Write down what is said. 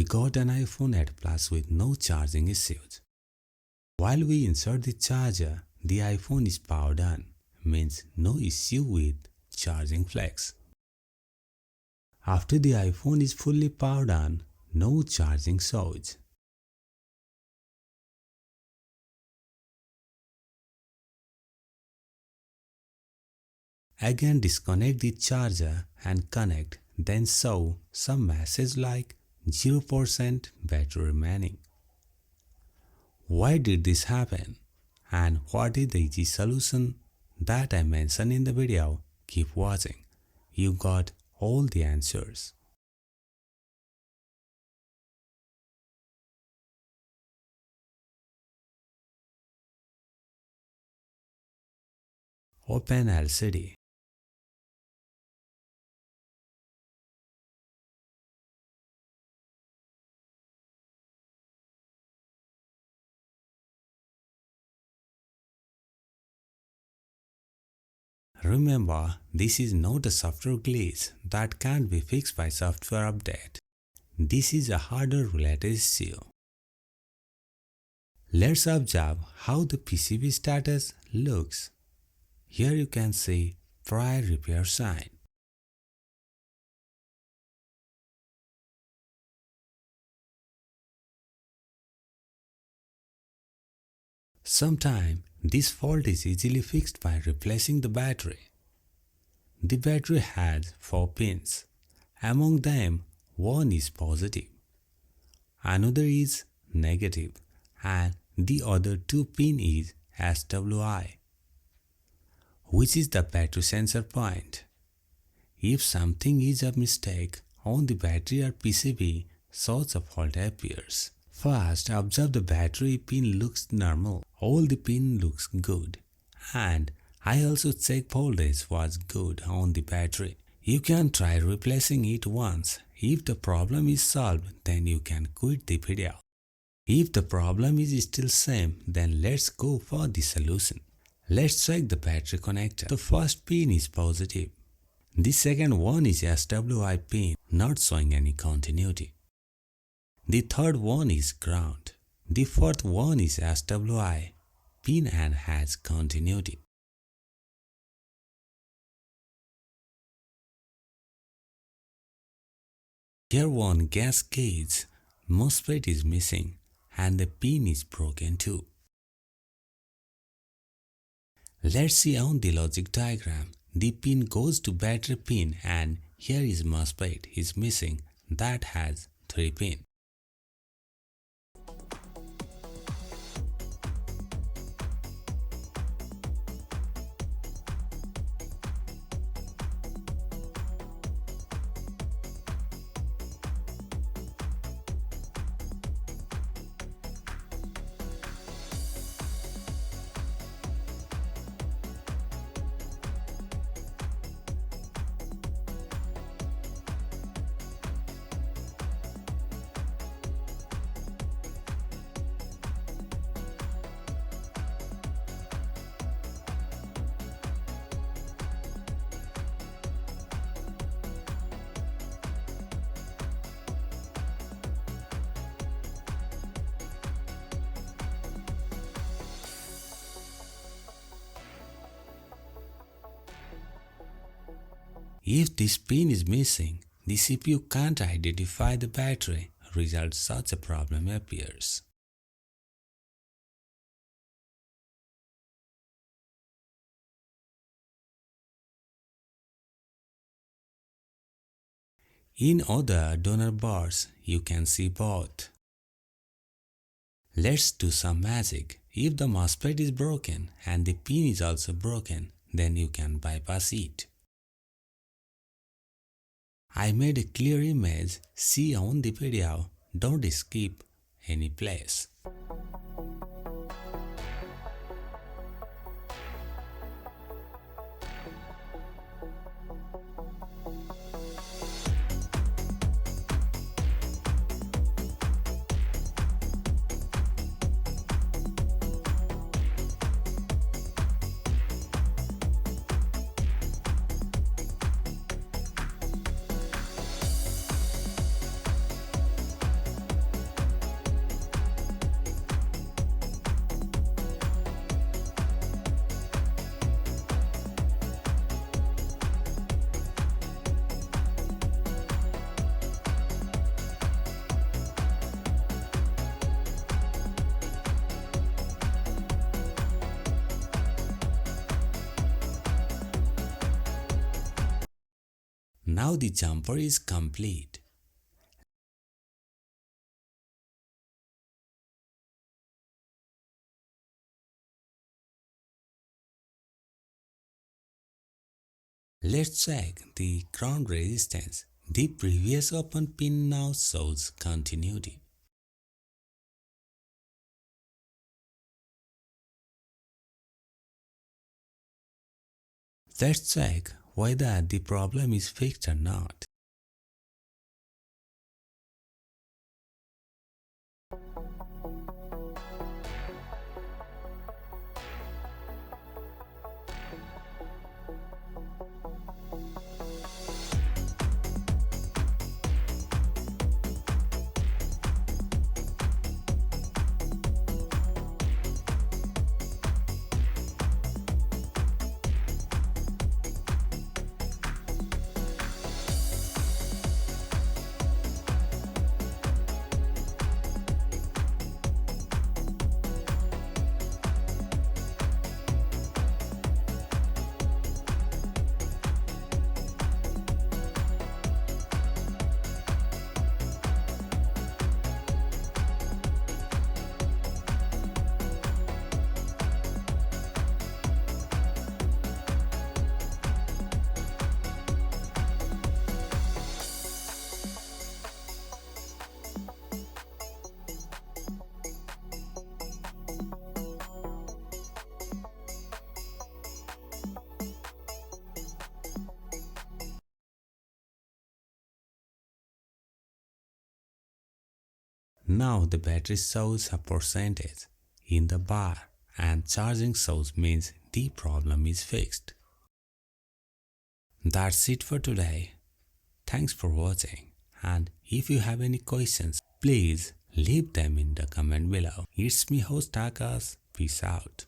got an iPhone 8 Plus with no charging issues. While we insert the charger, the iPhone is powered on, means no issue with charging flex. After the iPhone is fully powered on, no charging shows. Again disconnect the charger and connect, then show some message like 0% battery remaining. Why did this happen? And what is the easy solution that I mentioned in the video? Keep watching. You got all the answers. Open LCD. Remember, this is not a software glitch that can't be fixed by software update. This is a hardware related issue. Let's observe how the PCB status looks. Here you can see prior repair sign. Sometimes this fault is easily fixed by replacing the battery. The battery has 4 pins. Among them, one is positive, another is negative, and the other 2 pin is SWI, which is the battery sensor point. If something is a mistake on the battery or PCB, such a fault appears. First, observe the battery pin looks normal. All the pin looks good. And I also checked voltage was good on the battery. You can try replacing it once. If the problem is solved, then you can quit the video. If the problem is still same, then let's go for the solution. Let's check the battery connector. The first pin is positive. The second one is SWI pin, not showing any continuity. The third one is ground. The fourth one is SWI pin and has continuity. Here one gas gauge MOSFET is missing and the pin is broken too. Let's see on the logic diagram. The pin goes to battery pin and here is MOSFET is missing that has 3 pins. If this pin is missing, the CPU can't identify the battery, result such a problem appears. In other donor boards, you can see both. Let's do some magic. If the MOSFET is broken and the pin is also broken, then you can bypass it. I made a clear image, see on the video, don't skip any place. Now the jumper is complete. Let's check the ground resistance. The previous open pin now shows continuity. Let's check whether the problem is fixed or not. Now the battery shows a percentage in the bar and charging shows means the problem is fixed. That's it for today. Thanks for watching, and if you have any questions, please leave them in the comment below. It's me host Akash. Peace out.